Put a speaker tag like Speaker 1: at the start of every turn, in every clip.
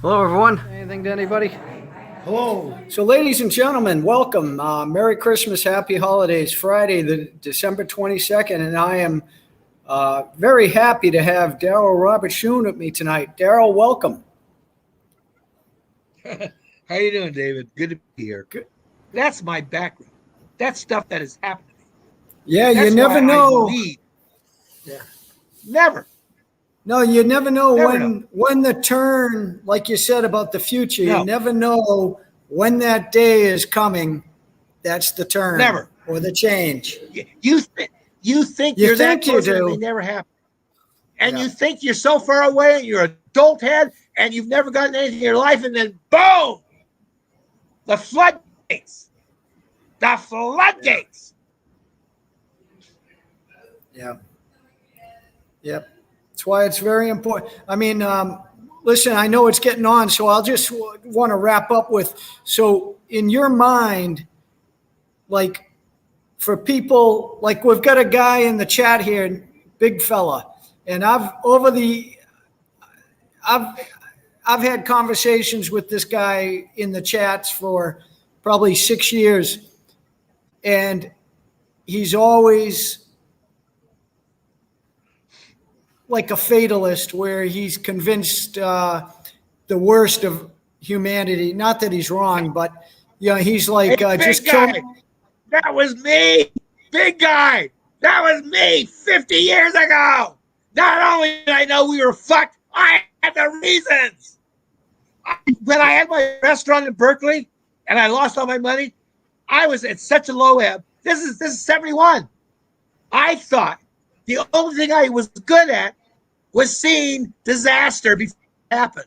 Speaker 1: Hello, everyone. Anything to anybody?
Speaker 2: Hello. So, ladies and gentlemen, welcome. Merry Christmas, Happy Holidays. Friday, the December 22nd, and I am very happy to have Darryl Robert Schoon with me tonight. Darryl, welcome.
Speaker 3: How you doing, David? Good to be here.
Speaker 2: Good.
Speaker 3: That's my background. That's stuff that has happened to me.
Speaker 2: Yeah,
Speaker 3: That's
Speaker 2: you never
Speaker 3: why
Speaker 2: know.
Speaker 3: I lead.
Speaker 2: Yeah.
Speaker 3: Never.
Speaker 2: No, you never know
Speaker 3: Never know.
Speaker 2: when the turn, like you said about the future, you
Speaker 3: No.
Speaker 2: never know when that day is coming. That's the turn.
Speaker 3: Never.
Speaker 2: Or the change.
Speaker 3: You think
Speaker 2: You
Speaker 3: you're
Speaker 2: think
Speaker 3: that
Speaker 2: you
Speaker 3: close and it
Speaker 2: do.
Speaker 3: may never happen. And
Speaker 2: Yeah.
Speaker 3: you think you're so far away and you're an adult head and you've never gotten anything in your life, and then boom! The floodgates. The floodgates.
Speaker 2: Yeah. Yep. That's why it's very important. I mean, listen, I know it's getting on, so I'll just want to wrap up with, so in your mind, like for people, like we've got a guy in the chat here, big fella, and I've I've had conversations with this guy in the chats for probably 6 years, and he's always like a fatalist where he's convinced the worst of humanity. Not that he's wrong, but he's like
Speaker 3: Hey,
Speaker 2: just
Speaker 3: big
Speaker 2: kill.
Speaker 3: guy. That was me. Big guy. That was me 50 years ago. Not only did I know we were fucked, I had the reasons. When I had my restaurant in Berkeley and I lost all my money, I was at such a low ebb. This is 71. I thought the only thing I was good at was seeing disaster before it happened,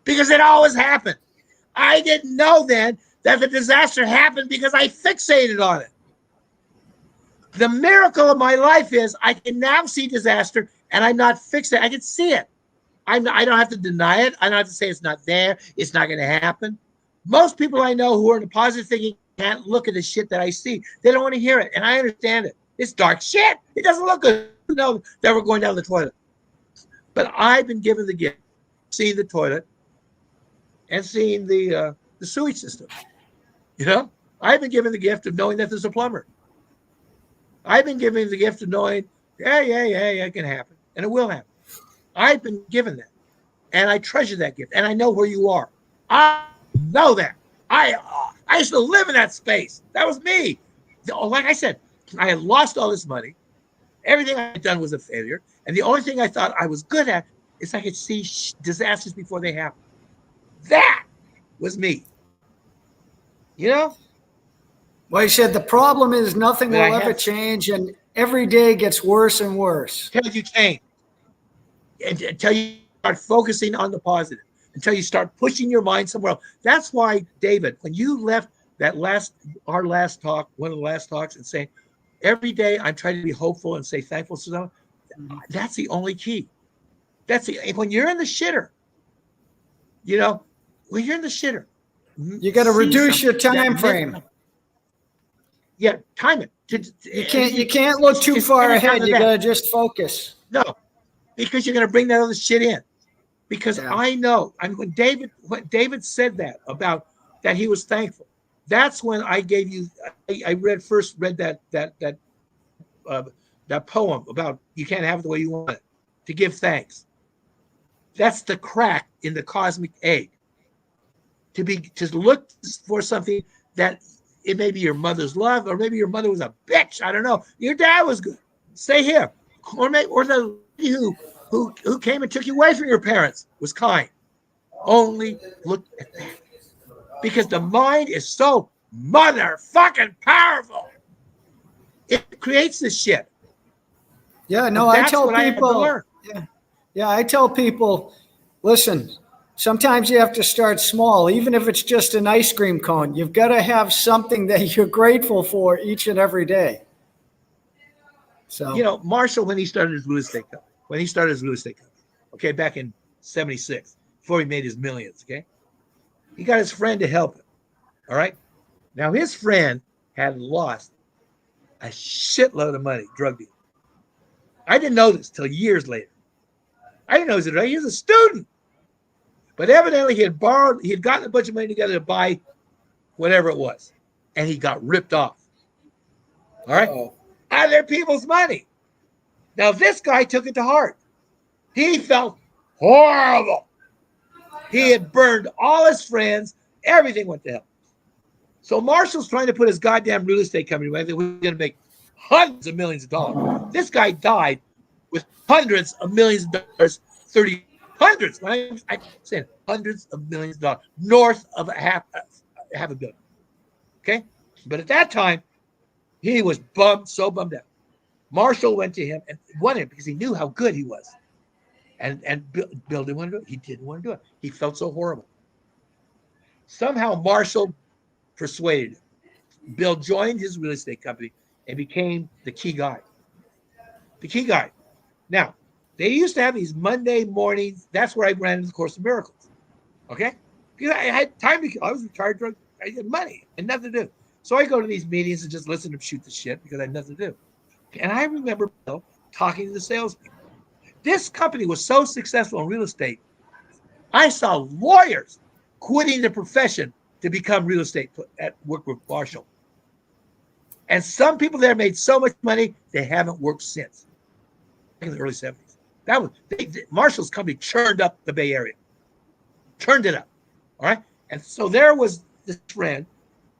Speaker 3: because it always happened. I didn't know then that the disaster happened because I fixated on it. The miracle of my life is I can now see disaster and I'm not fixated. I can see it. I don't have to deny it. I don't have to say it's not there. It's not going to happen. Most people I know who are in the positive thinking can't look at the shit that I see. They don't want to hear it, and I understand it. It's dark shit. It doesn't look good. You know that we're going down the toilet. But I've been given the gift of seeing the toilet and seeing the sewage system. You know, I've been given the gift of knowing that there's a plumber. I've been given the gift of knowing, yeah, it can happen, and it will happen. I've been given that, and I treasure that gift, and I know where you are. I know that. I used to live in that space. That was me. Like I said, I had lost all this money. Everything I had done was a failure, and the only thing I thought I was good at is I could see disasters before they happen. That was me. You know?
Speaker 2: Well, he said the problem is nothing
Speaker 3: But
Speaker 2: will ever change, and every day gets worse and worse.
Speaker 3: Until you change, until you start focusing on the positive, until you start pushing your mind somewhere else. That's why, David, when you left our last talk, one of the last talks, and saying, every day I'm trying to be hopeful and say thankful to someone, that's the only key. When you're in the shitter, when you're in the shitter,
Speaker 2: you got to reduce your time frame.
Speaker 3: Yeah, time it.
Speaker 2: You can't look too far ahead. You got to just focus.
Speaker 3: No, because you're going to bring that other shit in. Because I know, when David said that about that he was thankful, that's when I gave you. I first read that poem about you can't have it the way you want it, to give thanks. That's the crack in the cosmic egg. To look for something that it may be your mother's love, or maybe your mother was a bitch. I don't know. Your dad was good. Stay here, or the lady who came and took you away from your parents was kind. Only look at that, because the mind is so motherfucking powerful. It creates this shit.
Speaker 2: Yeah, no, I tell people. Yeah, I tell people, listen, sometimes you have to start small, even if it's just an ice cream cone. You've got to have something that you're grateful for each and every day. So,
Speaker 3: Marshall, when he started his real estate company, okay, back in 76, before he made his millions, okay, he got his friend to help him. All right. Now, his friend had lost a shitload of money, drug deal. I didn't know this till years later. I didn't know he was a student. But evidently he had gotten a bunch of money together to buy whatever it was. And he got ripped off. All right? Out of their people's money. Now, this guy took it to heart. He felt horrible. He had burned all his friends. Everything went to hell. So Marshall's trying to put his goddamn real estate company away. They were going to make hundreds of millions of dollars. This guy died with hundreds of millions of dollars, hundreds. I'm saying hundreds of millions of dollars, north of half a billion. Okay? But at that time, he was so bummed out. Marshall went to him and wanted him because he knew how good he was. And Bill didn't want to do it. He didn't want to do it. He felt so horrible. Somehow Marshall persuaded him. Bill joined his real estate company and became the key guy. The key guy. Now, they used to have these Monday mornings. That's where I ran into the Course of Miracles. Okay? Because I had time to kill. I was retired drunk. I had money and nothing to do. So I go to these meetings and just listen to them shoot the shit because I had nothing to do. And I remember Bill talking to the salespeople. This company was so successful in real estate. I saw lawyers quitting the profession to become real estate at work with Marshall. And some people there made so much money, they haven't worked since. In the early 70s. That was Marshall's company churned up the Bay Area. Turned it up. All right. And so there was this friend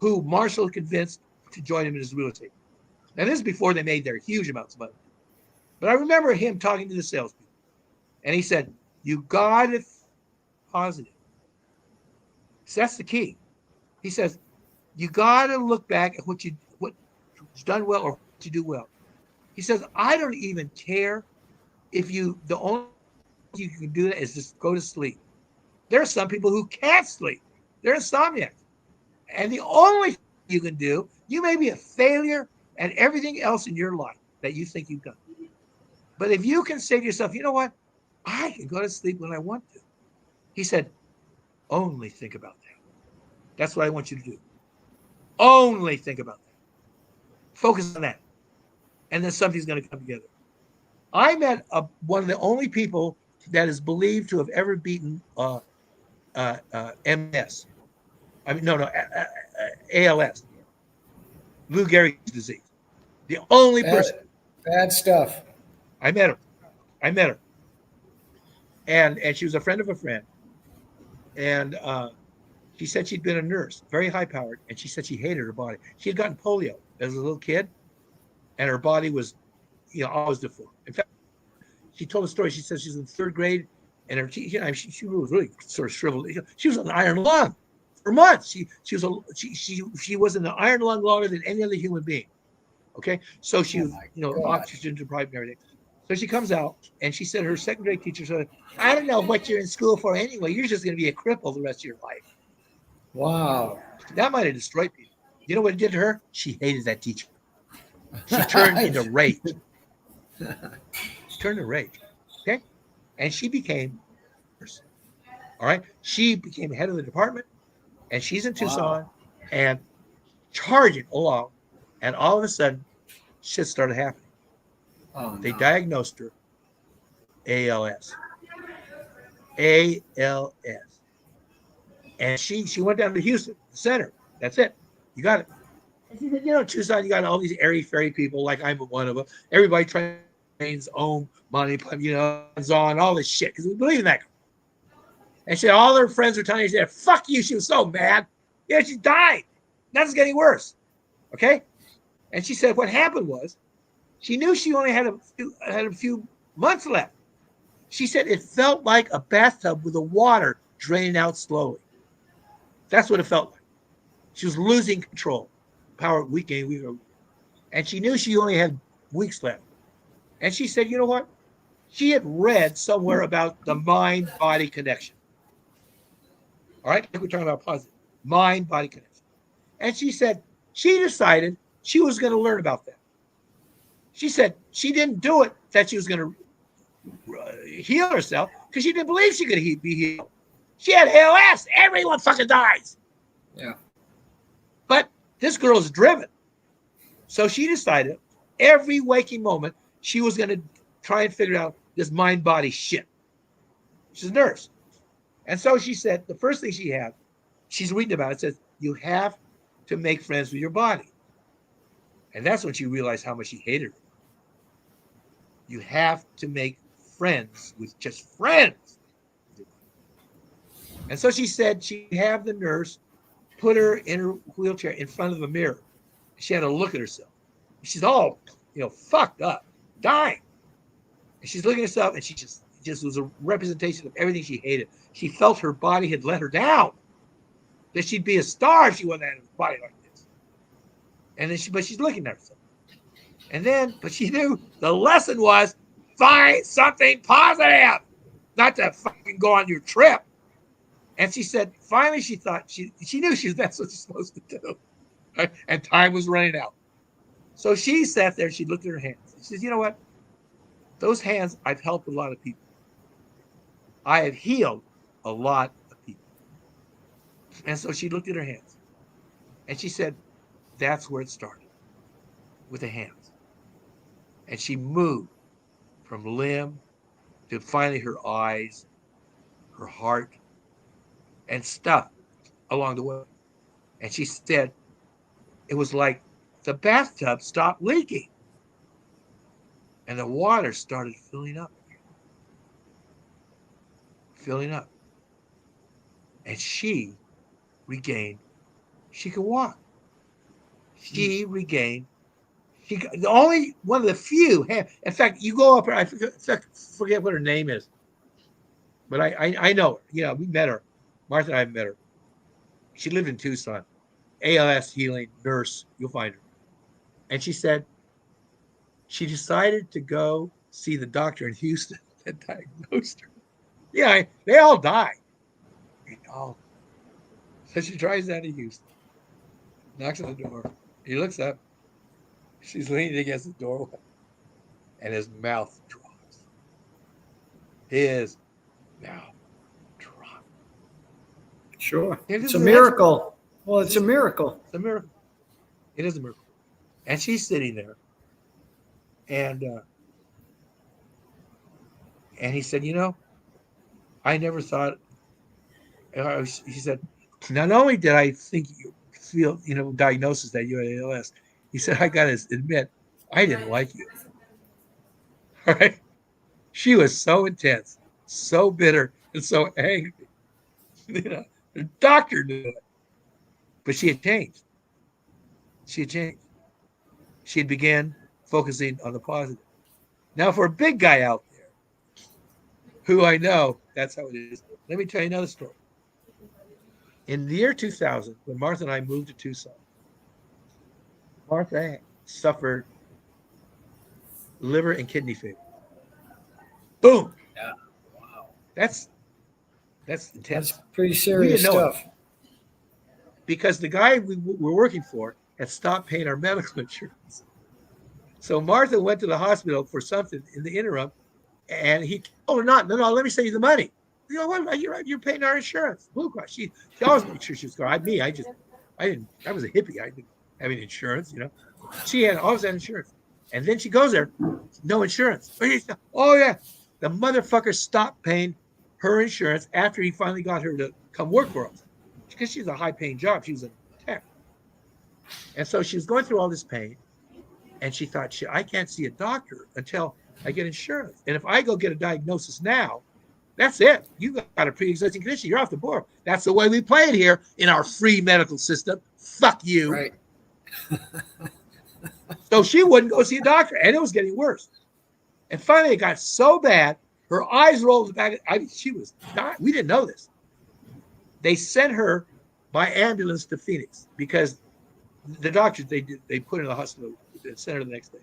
Speaker 3: who Marshall convinced to join him in his real estate. Now, this is before they made their huge amounts of money. But I remember him talking to the salespeople. And he said, you got it positive. So that's the key. He says, you got to look back at what's done well or what you do well. He says, I don't even care if the only thing you can do that is just go to sleep. There are some people who can't sleep. They're insomniacs. And the only thing you can do, you may be a failure at everything else in your life that you think you've done. But if you can say to yourself, you know what? I can go to sleep when I want to. He said, only think about that. That's what I want you to do. Only think about that. Focus on that. And then something's going to come together. I met one of the only people that is believed to have ever beaten MS. I mean, ALS. Lou Gehrig's disease. The only person.
Speaker 2: Bad stuff.
Speaker 3: I met her. And she was a friend of a friend. And she said she'd been a nurse, very high powered. And she said she hated her body. She had gotten polio as a little kid. And her body was, always deformed. In fact, she told a story. She said she was in third grade and she was really sort of shriveled. She was on an iron lung for months. She was in the iron lung longer than any other human being. Okay. So she was, oxygen deprived and everything. So she comes out and she said her second grade teacher said, I don't know what you're in school for anyway. You're just going to be a cripple the rest of your life.
Speaker 2: Wow.
Speaker 3: That might have destroyed people. You know what it did to her? She hated that teacher. She turned into rage. She turned to rage. Okay. And she became a nurse. All right. She became head of the department and she's in Tucson and charging along. And all of a sudden, shit started happening. They diagnosed her ALS. ALS. And she went down to Houston, the center. That's it. You got it. And she said, Tucson, you got all these airy-fairy people, like I'm one of them. Everybody trains, own money, on all this shit, because we believe in that. And she said, all her friends were telling her, she said, fuck you. She was so mad. Yeah, she died. Nothing's getting worse. Okay? And she said what happened was she knew she only had a few months left. She said it felt like a bathtub with the water draining out slowly. That's what it felt like. She was losing control. Power weakening. And she knew she only had weeks left. And she said, you know what? She had read somewhere about the mind-body connection. All right? We're talking about positive. Mind-body connection. And she said she decided she was going to learn about that. She said she didn't do it that she was going to heal herself because she didn't believe she could be healed. She had ALS. Everyone fucking dies.
Speaker 2: Yeah.
Speaker 3: But this girl is driven. So she decided every waking moment she was going to try and figure out this mind-body shit. She's a nurse. And so she said, the first thing she's reading about it, says, you have to make friends with your body. And that's when she realized how much she hated her. You have to make friends with just friends. And so she said she'd have the nurse put her in her wheelchair in front of a mirror. She had to look at herself. She's all, fucked up, dying. And she's looking at herself, and she just was a representation of everything she hated. She felt her body had let her down. That she'd be a star if she wasn't had a body like this. And then but she's looking at herself. And then, but she knew the lesson was find something positive, not to fucking go on your trip. And she said, finally, she thought she knew that's what she's supposed to do. Right? And time was running out. So she sat there, she looked at her hands. She says, you know what? Those hands, I've helped a lot of people. I have healed a lot of people. And so she looked at her hands. And she said, that's where it started, with the hands. And she moved from limb to finally her eyes, her heart, and stuff along the way. And she said, it was like the bathtub stopped leaking and the water started filling up. And she could walk. The only one of the few, in fact, you go up, I forget what her name is, but I know her. We met her. Martha and I met her. She lived in Tucson. ALS healing nurse, you'll find her. And she said she decided to go see the doctor in Houston that diagnosed her. Yeah, they all die. So she drives down to Houston, knocks on the door. He looks up. She's leaning against the doorway, and his mouth drops. His mouth drops.
Speaker 2: Sure. It's a miracle. Well, it's a miracle.
Speaker 3: It's a miracle. It is a miracle. And she's sitting there. And he said, I never thought, he said, not only did I think you feel, diagnosis that you had ALS, he said, I got to admit, I didn't like you. All right. She was so intense, so bitter, and so angry. The doctor knew it. But she had changed. She had began focusing on the positive. Now, for a big guy out there, who I know, that's how it is. Let me tell you another story. In the year 2000, when Martha and I moved to Tucson, Martha suffered liver and kidney failure. Boom.
Speaker 2: Yeah. Wow.
Speaker 3: That's intense.
Speaker 2: That's pretty serious stuff.
Speaker 3: Because the guy we were working for had stopped paying our medical insurance. So Martha went to the hospital for something in the interim, and he told her not. No, let me save you the money. What? You're paying our insurance. Blue Cross. She always made sure she was going. I didn't. I was a hippie. I didn't have any insurance. She always had insurance. And then she goes there, no insurance. Oh yeah, the motherfucker stopped paying her insurance after he finally got her to come work for us, because she's a high-paying job. She was a tech, and so she was going through all this pain, and she thought, I can't see a doctor until I get insurance. And if I go get a diagnosis now, that's it. You got a pre-existing condition. You're off the board. That's the way we play it here in our free medical system. Fuck you.
Speaker 2: Right.
Speaker 3: So she wouldn't go see a doctor, and it was getting worse. And finally, it got so bad, her eyes rolled back. She was dying. We didn't know this. They sent her by ambulance to Phoenix because the doctors they put her in the hospital and sent her the next day.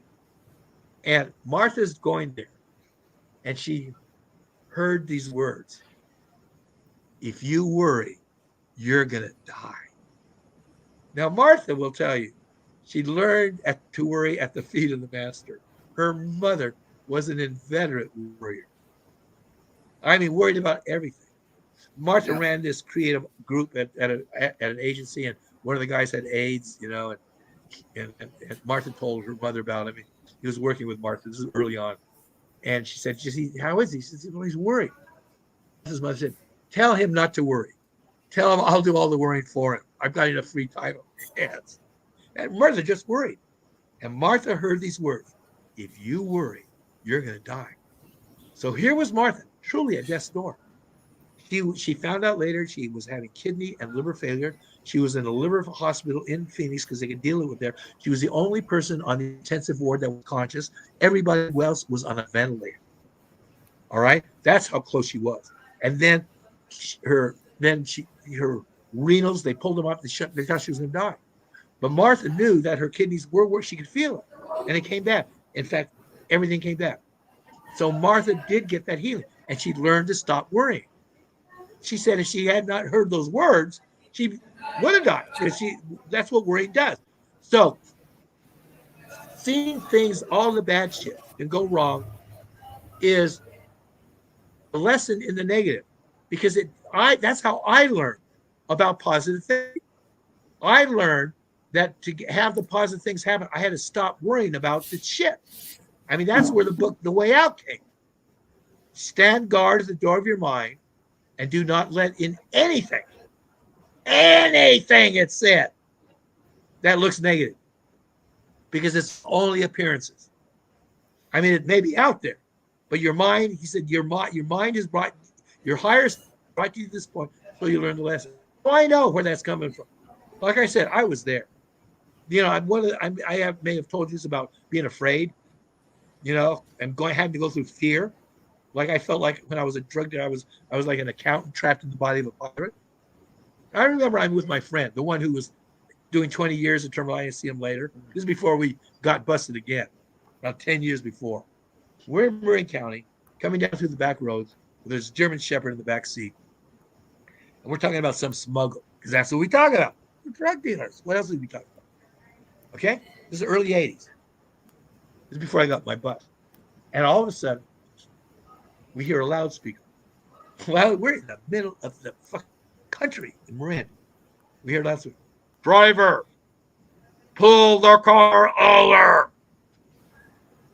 Speaker 3: And Martha's going there, and she heard these words: "If you worry, you're gonna die." Now Martha will tell you, she learned to worry at the feet of the master. Her mother was an inveterate worrier. I mean, worried about everything. Martha ran this creative group at an agency, and one of the guys had AIDS, and Martha told her mother about him. He was working with Martha. This is early on. And she said, how is he? She said, well, he's worried. His mother said, Tell him not to worry. Tell him I'll do all the worrying for him. I've got enough free time on my hands. And Martha just worried. And Martha heard these words. If you worry, you're going to die. So here was Martha, truly at death's door. She found out later she was having kidney and liver failure. She was in a liver hospital in Phoenix because they could deal with it there. She was the only person on the intensive ward that was conscious. Everybody else was on a ventilator. All right? That's how close she was. And then her renals, they pulled them off the shut. They thought she was going to die. But Martha knew that her kidneys were where she could feel it. And it came back. In fact, everything came back. So Martha did get that healing. And she learned to stop worrying. She said if she had not heard those words, she would have died. That's what worrying does. So seeing things, all the bad shit can go wrong is a lesson in the negative. Because that's how I learned about positive things. I learned that to have the positive things happen, I had to stop worrying about the shit. I mean, that's where the book, The Way Out, came. Stand guard at the door of your mind and do not let in anything, it said, that looks negative. Because it's only appearances. I mean, it may be out there, but your mind, he said, your mind is brought, your higher brought you to this point, so you learn the lesson. So I know where that's coming from. Like I said, I was there. You know, I may have told you this about being afraid, you know, and having to go through fear. Like I felt like when I was a drug dealer, I was like an accountant trapped in the body of a pirate. I remember I'm with my friend, the one who was doing 20 years of terminal. I didn't see him later. This is before we got busted again, about 10 years before. We're in Marin County, coming down through the back roads. There's a German Shepherd in the back seat. And we're talking about some smuggle, because that's what we talk about. We're drug dealers. What else would we talk about? Okay? This is the early 80s. This is before I got my bus. And all of a sudden, we hear a loudspeaker. Well, we're in the middle of the fucking country in Marin. We hear a loudspeaker. Driver, pull the car over.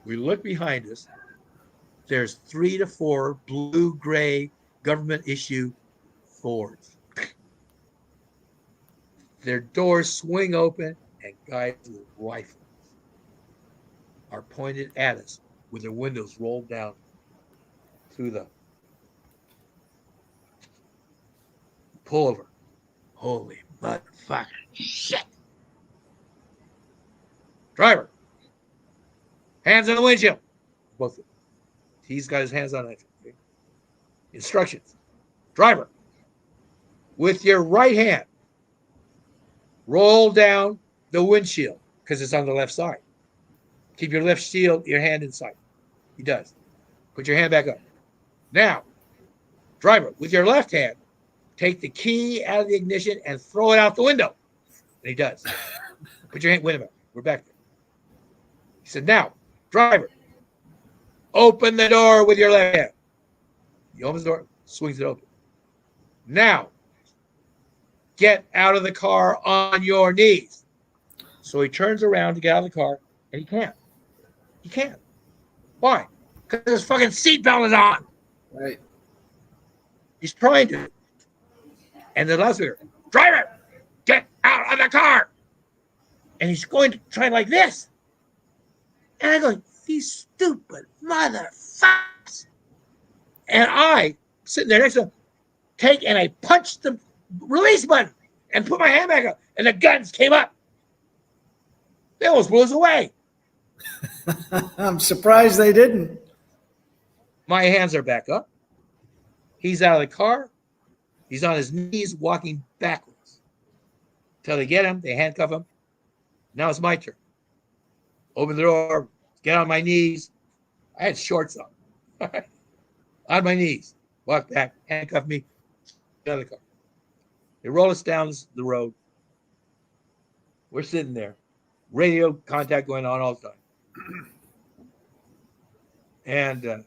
Speaker 3: We look behind us. There's 3 to 4 blue-gray government issue Fords. Their doors swing open, and guys with rifles are pointed at us with their windows rolled down through the pullover. Holy motherfucking shit. Driver, hands on the windshield. Both of them. He's got his hands on it. Okay. Instructions. Driver, with your right hand, roll down the windshield because it's on the left side. Keep your left shield, your hand inside. He does. Put your hand back up. Now, driver, with your left hand, take the key out of the ignition and throw it out the window. And he does. Put your hand, wait a minute, we're back there. He said, now, driver, open the door with your left hand. He opens the door, swings it open. Now, get out of the car on your knees. So he turns around to get out of the car, and he can't. He can't. Why? Because his fucking seatbelt is on.
Speaker 2: Right.
Speaker 3: He's trying to. And the loudspeaker, driver, get out of the car. And he's going to try like this. And I go, these stupid motherfuckers. And I, sitting there next to him, and I punched the release button and put my hand back up. And the guns came up. They almost blew us away.
Speaker 2: I'm surprised they didn't.
Speaker 3: My hands are back up. He's out of the car. He's on his knees walking backwards. Until they get him, they handcuff him. Now it's my turn. Open the door, get on my knees. I had shorts on. On my knees. Walk back, handcuff me, get out of the car. They roll us down the road. We're sitting there. Radio contact going on all the time. And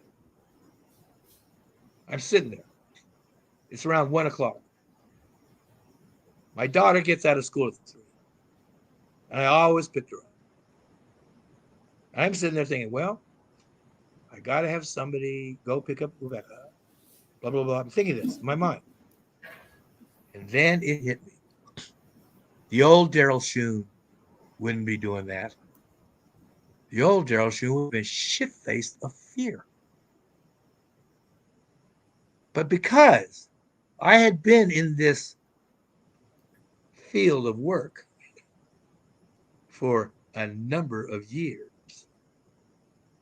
Speaker 3: I'm sitting there. It's around 1 o'clock. My daughter gets out of school at 3. And I always picked her up. I'm sitting there thinking, well, I got to have somebody go pick up Rebecca. Blah, blah, blah. I'm thinking this in my mind. And then it hit me. The old Darryl Schoon wouldn't be doing that. The old Darryl Schoon would have been shit-faced of fear. But because I had been in this field of work for a number of years,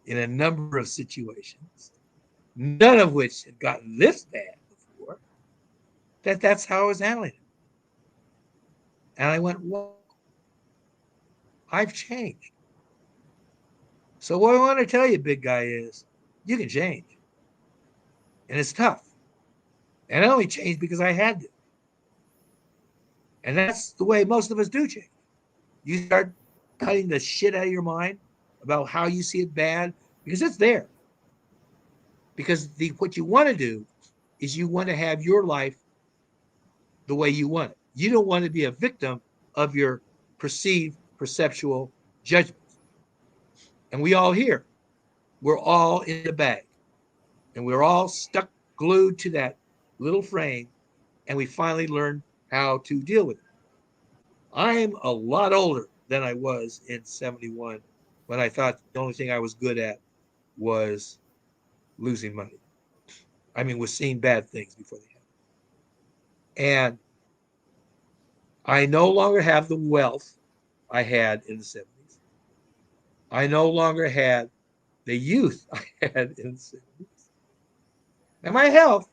Speaker 3: in a number of situations, none of which had gotten this bad before, that's how I was handling it. And I went, well, I've changed. So what I want to tell you, big guy, is you can change. And it's tough. And I only changed because I had to. And that's the way most of us do change. You start cutting the shit out of your mind about how you see it bad, because it's there. Because what you want to do is you want to have your life the way you want it. You don't want to be a victim of your perceived perceptual judgments. And we all here, we're all in the bag. And we're all stuck, glued to that little frame. And we finally learn how to deal with it. I'm a lot older than I was in 71 when I thought the only thing I was good at was losing money. I mean, was seeing bad things before they happened. And I no longer have the wealth I had in the 70s. I no longer had the youth I had in the 70s. And my health,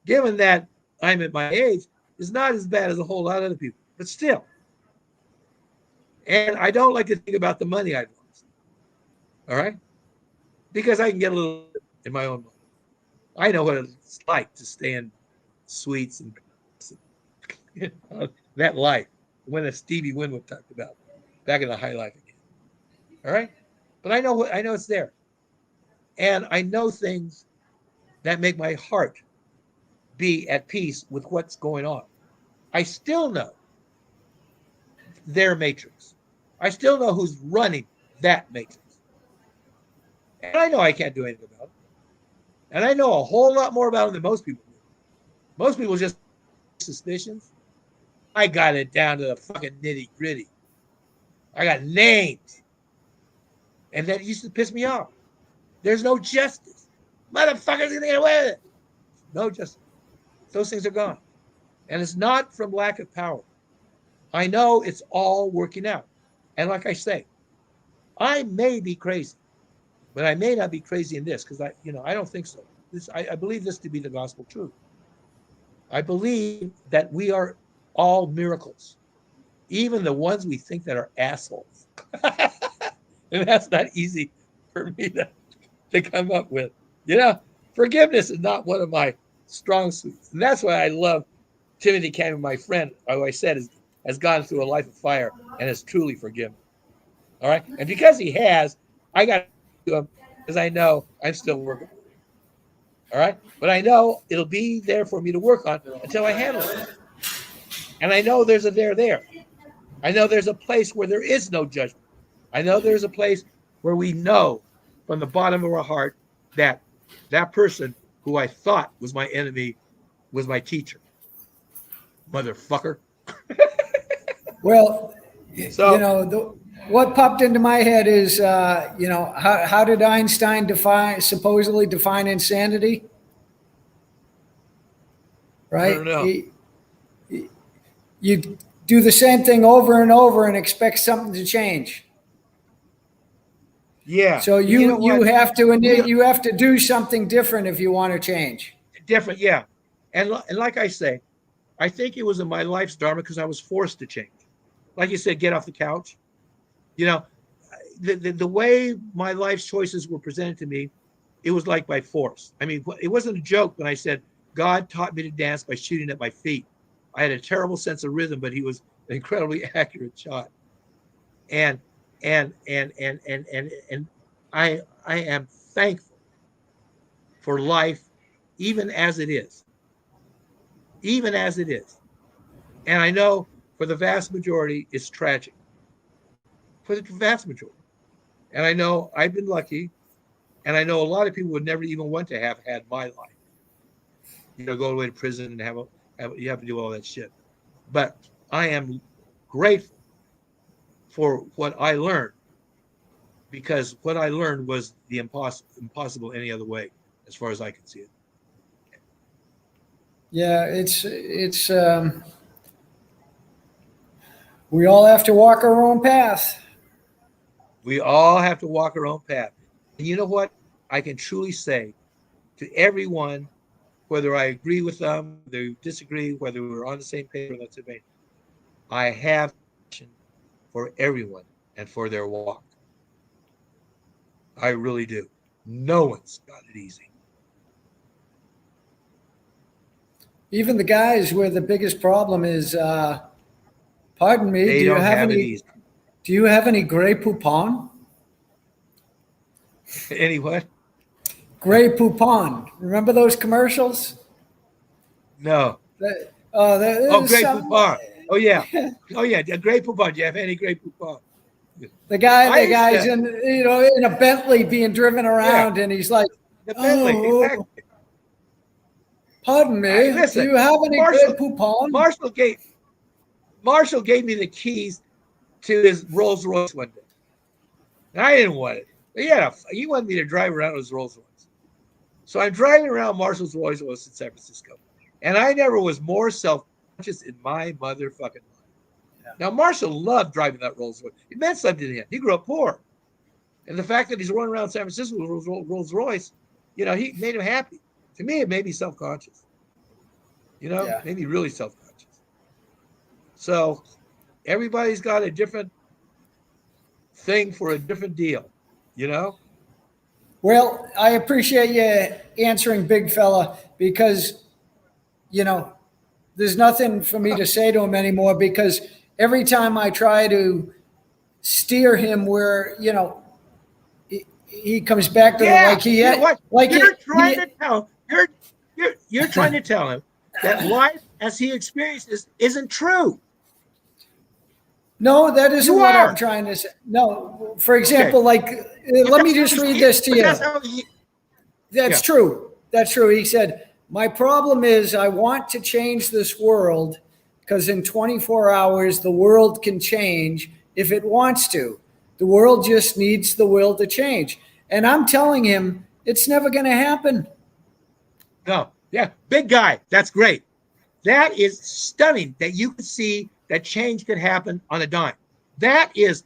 Speaker 3: given that I'm at my age, is not as bad as a whole lot of other people, but still. And I don't like to think about the money I've lost. All right? Because I can get a little in my own money. I know what it's like to stay in suites and you know, that life, when a Stevie Winwood talked about back in the high life again. All right? But I know it's there. And I know things that make my heart be at peace with what's going on. I still know their matrix. I still know who's running that matrix. And I know I can't do anything about it. And I know a whole lot more about it than most people do. Most people just suspicions. I got it down to the fucking nitty gritty. I got names. And that used to piss me off. There's no justice. Motherfuckers gonna get away with it. No justice. Those things are gone. And it's not from lack of power. I know it's all working out. And like I say, I may be crazy, but I may not be crazy in this, because I don't think so. I believe this to be the gospel truth. I believe that we are all miracles, even the ones we think that are assholes. And that's not easy for me to come up with. Forgiveness is not one of my strong suits. And that's why I love Timothy Cameron, my friend, who I said has gone through a life of fire and is truly forgiven. All right. And because he has, I got to him because I know I'm still working. All right. But I know it'll be there for me to work on until I handle it. And I know there's a there. I know there's a place where there is no judgment. I know there's a place where we know from the bottom of our heart that that person who I thought was my enemy was my teacher. Motherfucker.
Speaker 2: Well, so, what popped into my head is, how did Einstein supposedly define insanity? Right?
Speaker 3: I don't know.
Speaker 2: You do the same thing over and over and expect something to change.
Speaker 3: Yeah.
Speaker 2: So you have to do something different if you want to change.
Speaker 3: Different, yeah. And like I say, I think it was in my life's dharma because I was forced to change. Like you said, get off the couch. The way my life's choices were presented to me, it was like by force. I mean, it wasn't a joke when I said God taught me to dance by shooting at my feet. I had a terrible sense of rhythm, but he was an incredibly accurate shot. And I am thankful for life, even as it is. Even as it is. And I know for the vast majority, it's tragic. For the vast majority. And I know I've been lucky, and I know a lot of people would never even want to have had my life. Go away to prison and you have to do all that shit. But I am grateful for what I learned, because what I learned was the impossible any other way, as far as I can see it.
Speaker 2: Yeah, we all have to walk our own path.
Speaker 3: We all have to walk our own path. And you know what? I can truly say to everyone, whether I agree with them, whether we disagree, whether we're on the same page or not the same page, I have passion for everyone and for their walk. I really do. No one's got it easy.
Speaker 2: Even the guys where the biggest problem is, pardon me,
Speaker 3: They don't have it easy.
Speaker 2: do you have any Grey Poupon?
Speaker 3: Any what?
Speaker 2: Grey Poupon. Remember those commercials?
Speaker 3: No. Grey Poupon. Oh yeah. Oh yeah. Grey Poupon. Do you have any Grey Poupon?
Speaker 2: The guy's in a Bentley being driven around, and he's like,
Speaker 3: the Bentley. Exactly.
Speaker 2: Pardon me.
Speaker 3: Listen,
Speaker 2: do you have any Grey Poupon?
Speaker 3: Marshall gave me the keys to his Rolls Royce one day. And I didn't want it. He wanted me to drive around his Rolls Royce. So I'm driving around Marshall's Rolls Royce in San Francisco. And I never was more self-conscious in my motherfucking life. Yeah. Now, Marshall loved driving that Rolls Royce. It meant something to him. He grew up poor. And the fact that he's running around San Francisco with Rolls Royce, he made him happy. To me, it made me self-conscious. Made me really self-conscious. So everybody's got a different thing for a different deal,
Speaker 2: Well, I appreciate you answering, big fella, because, there's nothing for me to say to him anymore, because every time I try to steer him where, he comes back to
Speaker 3: You're trying to tell him that life as he experiences isn't true.
Speaker 2: No, that isn't what I'm trying to say. No, for example, let me just read this to you. That's true. That's true. He said, my problem is I want to change this world because in 24 hours, the world can change if it wants to. The world just needs the will to change. And I'm telling him it's never going to happen.
Speaker 3: No. Yeah. Big guy. That's great. That is stunning that you can see that change could happen on a dime. That is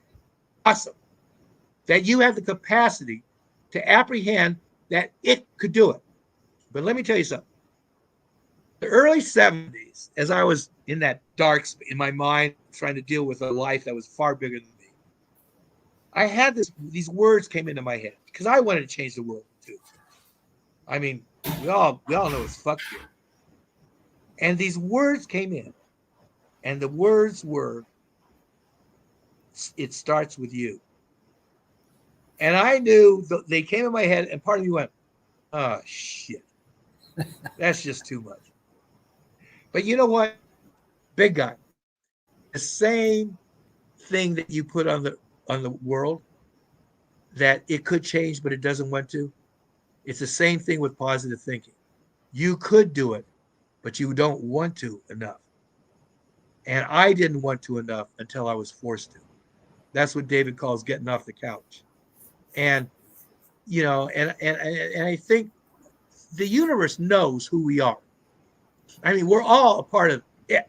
Speaker 3: awesome. That you have the capacity to apprehend that it could do it. But let me tell you something. The early 70s, as I was in that dark in my mind, trying to deal with a life that was far bigger than me, I had these words came into my head because I wanted to change the world too. I mean, we all know it's fuck you. And these words came in, and the words were, it starts with you. And I knew they came in my head, and part of me went, oh, shit. That's just too much. But you know what, big guy? The same thing that you put on the world, that it could change, but it doesn't want to. It's the same thing with positive thinking. You could do it, but you don't want to enough. And I didn't want to enough until I was forced to. That's what David calls getting off the couch. And, and I think the universe knows who we are. I mean, we're all a part of it.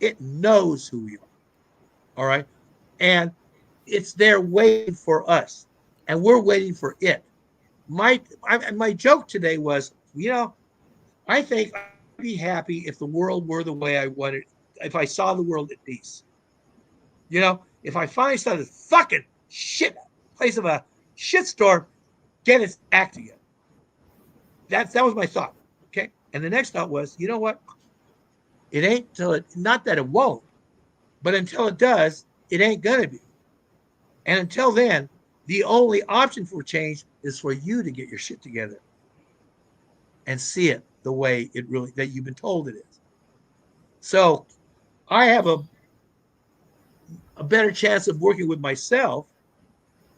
Speaker 3: It knows who we are. All right. And it's there waiting for us. And we're waiting for it. My joke today was, I think I'd be happy if the world were the way I wanted, if I saw the world at peace. If I finally saw this fucking shit place of a shitstorm get its act together. That was my thought. Okay. And the next thought was, you know what? It ain't till it, not that it won't, but until it does, it ain't gonna be. And until then, the only option for change is for you to get your shit together and see it the way it really, that you've been told it is. So I have a better chance of working with myself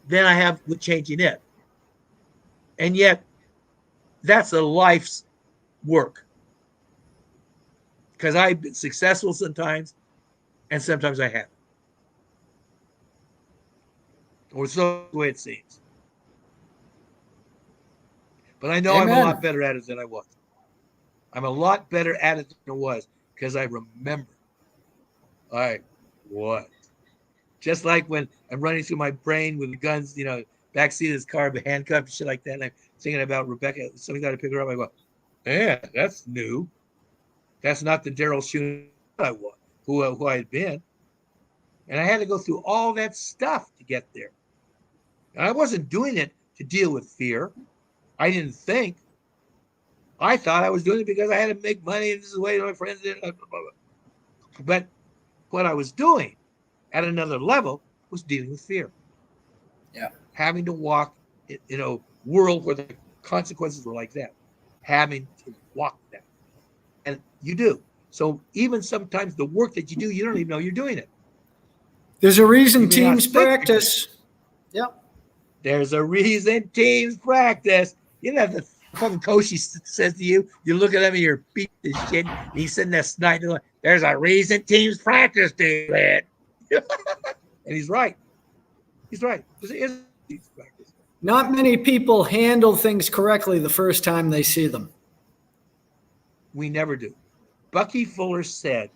Speaker 3: than I have with changing it. And yet that's a life's work. because I've been successful sometimes, and sometimes I haven't. Or so the way it seems. But I know I'm a lot better at it than I was. I'm a lot better at it than I was because I remember. What? Just like when I'm running through my brain with the guns, backseat of this car, but handcuffed and shit like that. And I'm thinking about Rebecca. Somebody got to pick her up. I go, yeah, that's new. That's not the Darryl Schoon I was, who I had been. And I had to go through all that stuff to get there. And I wasn't doing it to deal with fear. I didn't think. I thought I was doing it because I had to make money and this is the way my friends did. But what I was doing at another level was dealing with fear.
Speaker 2: Yeah.
Speaker 3: Having to walk in a world where the consequences were like that. Having to walk that. And you do. So even sometimes the work that you do, you don't even know you're doing it.
Speaker 2: There's a reason teams practice. Yep.
Speaker 3: There's a reason teams practice. You know, the fucking coach says to you, you look at him and you're beat the shit. And he's sitting there sniding. There's a reason teams practice, dude. And he's right. He's right. There is teams practice.
Speaker 2: Not many people handle things correctly the first time they see them.
Speaker 3: We never do. Bucky Fuller said,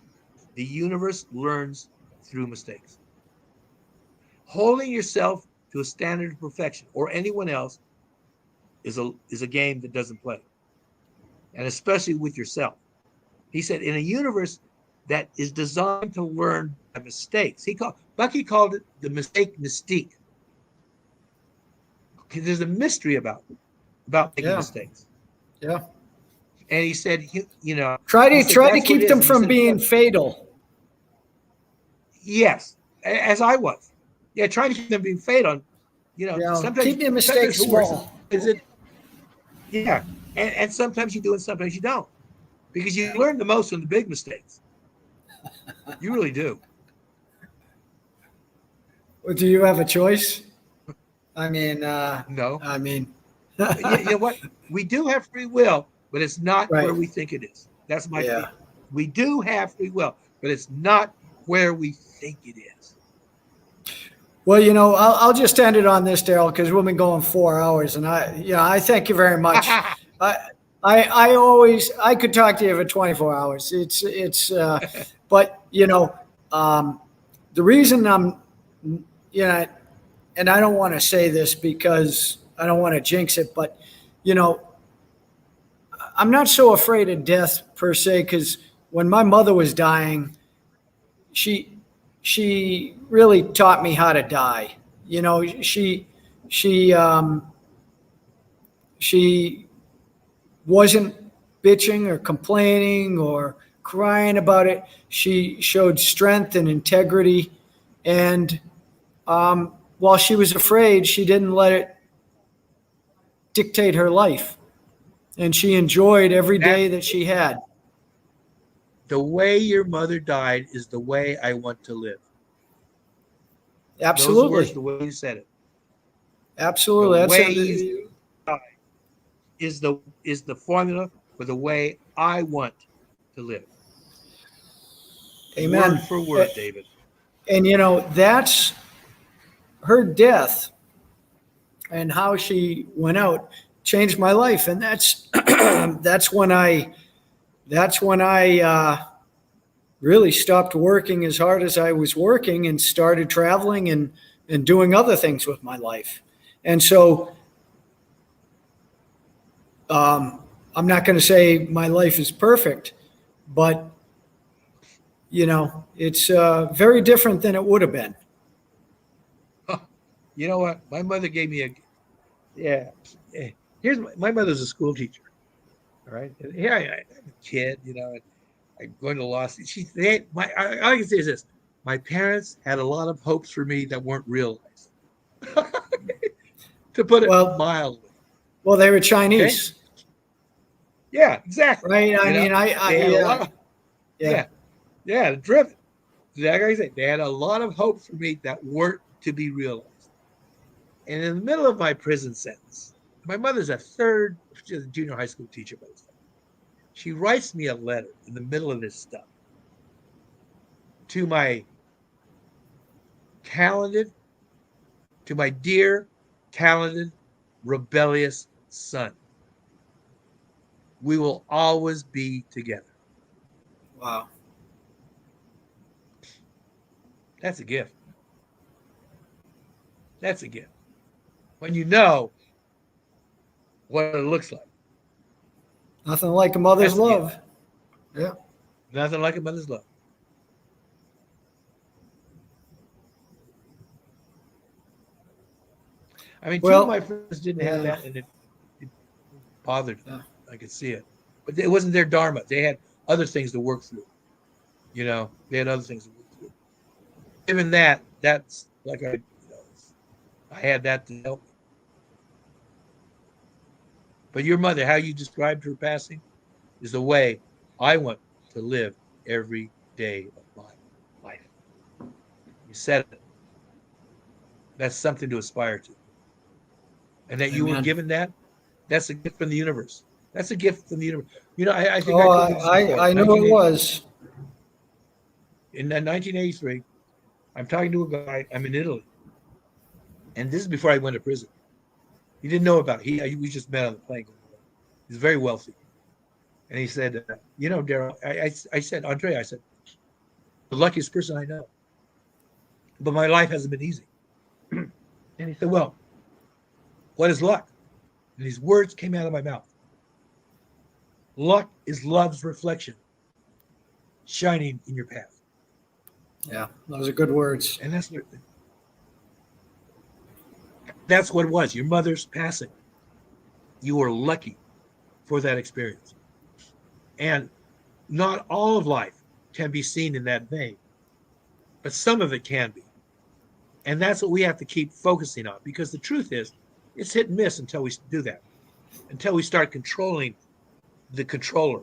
Speaker 3: the universe learns through mistakes. Holding yourself to a standard of perfection or anyone else is a game that doesn't play. And especially with yourself. He said, in a universe that is designed to learn by mistakes, Bucky called it the mistake mystique. Because there's a mystery about making mistakes.
Speaker 2: Yeah.
Speaker 3: And he said,
Speaker 2: try to keep them from being fatal.
Speaker 3: Yes, as I was. Yeah, trying to keep them being fatal. Sometimes
Speaker 2: keep your mistakes small.
Speaker 3: Yeah, and sometimes you do and sometimes you don't. Because you learn the most from the big mistakes. You really do.
Speaker 2: Well, do you have a choice? I mean,
Speaker 3: no.
Speaker 2: I mean,
Speaker 3: you know what? We do have free will, but it's not where we think it is. That's my opinion. We do have free will, but it's not where we think it is.
Speaker 2: Well, I'll just end it on this, Darryl, because we've been going 4 hours, and I thank you very much. I could talk to you for 24 hours. But the reason I'm, and I don't want to say this because I don't want to jinx it, but I'm not so afraid of death per se, because when my mother was dying, she really taught me how to die. She wasn't bitching or complaining or crying about it. She showed strength and integrity. And while she was afraid, she didn't let it dictate her life. And she enjoyed every day that she had.
Speaker 3: The way your mother died is the way I want to live.
Speaker 2: Absolutely.
Speaker 3: Those words, the way you said it.
Speaker 2: Absolutely.
Speaker 3: The way you die is the formula for the way I want to live.
Speaker 2: Amen.
Speaker 3: Word for word, David.
Speaker 2: And that's her death and how she went out changed my life. And that's when I really stopped working as hard as I was working and started traveling and doing other things with my life. And so I'm not going to say my life is perfect, but it's very different than it would have been.
Speaker 3: You know what? My mother gave me my mother's a school teacher. All right. And here I'm a kid, I'm going to law school. All I can say is this: my parents had a lot of hopes for me that weren't realized. To put it mildly.
Speaker 2: Well, they were Chinese.
Speaker 3: Okay? Yeah, exactly.
Speaker 2: Right. I mean,
Speaker 3: driven. Like I say, they had a lot of hopes for me that weren't to be realized. And in the middle of my prison sentence, my mother's she's a junior high school teacher by this time. She writes me a letter in the middle of this stuff to my dear, talented, rebellious son. We will always be together.
Speaker 2: Wow.
Speaker 3: That's a gift. That's a gift. When you know what it looks like.
Speaker 2: Nothing like a mother's
Speaker 3: That's a gift.
Speaker 2: love. Yeah.
Speaker 3: Nothing like a mother's love. I mean, two of my friends didn't have that, and it bothered them. I could see it. But it wasn't their dharma. They had other things to work through. You know, they had other things to work through. Given that, that's like I had that to help me. But your mother, how you described her passing, is the way I want to live every day of my life. You said it. That's something to aspire to. And that you were given that, that's a gift from the universe. That's a gift from the universe. You know, I think
Speaker 2: I know it was.
Speaker 3: In 1983, I'm talking to a guy, I'm in Italy. And this is before I went to prison. He didn't know about it. We just met on the plane. He's very wealthy. And he said, you know, Darryl, I said, Andre, I said, the luckiest person I know. But my life hasn't been easy. And he said, well, what is luck? And these words came out of my mouth. Luck is love's reflection shining in your path.
Speaker 2: Yeah, those are good words.
Speaker 3: And that's what it was. Your mother's passing. You were lucky for that experience. And not all of life can be seen in that vein, but some of it can be. And that's what we have to keep focusing on, because the truth is, it's hit and miss until we do that, until we start controlling the controller.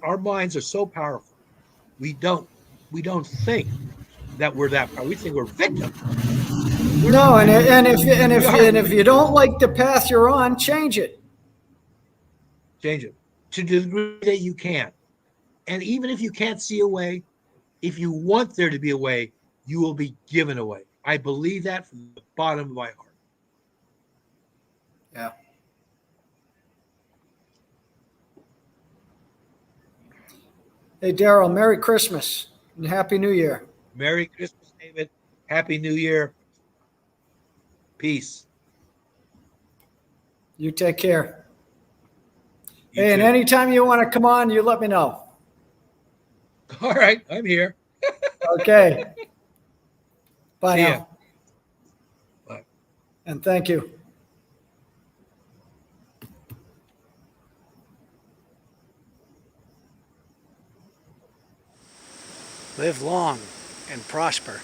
Speaker 3: Our minds are so powerful. We don't think that we're that powerful. We think we're victims.
Speaker 2: No, and if you don't like the path you're on, change it.
Speaker 3: Change it to the degree that you can. And even if you can't see a way, if you want there to be a way, you will be given a way. I believe that from the bottom of my heart.
Speaker 2: Yeah. Hey, Darryl, Merry Christmas and Happy New Year.
Speaker 3: Merry Christmas, David. Happy New Year. Peace.
Speaker 2: You take care.
Speaker 3: You
Speaker 2: And
Speaker 3: too.
Speaker 2: anytime you want to come on, you let me know.
Speaker 3: All right, I'm here.
Speaker 2: Okay. Bye
Speaker 3: See
Speaker 2: now.
Speaker 3: ya. Bye.
Speaker 2: And thank you.
Speaker 1: Live long and prosper.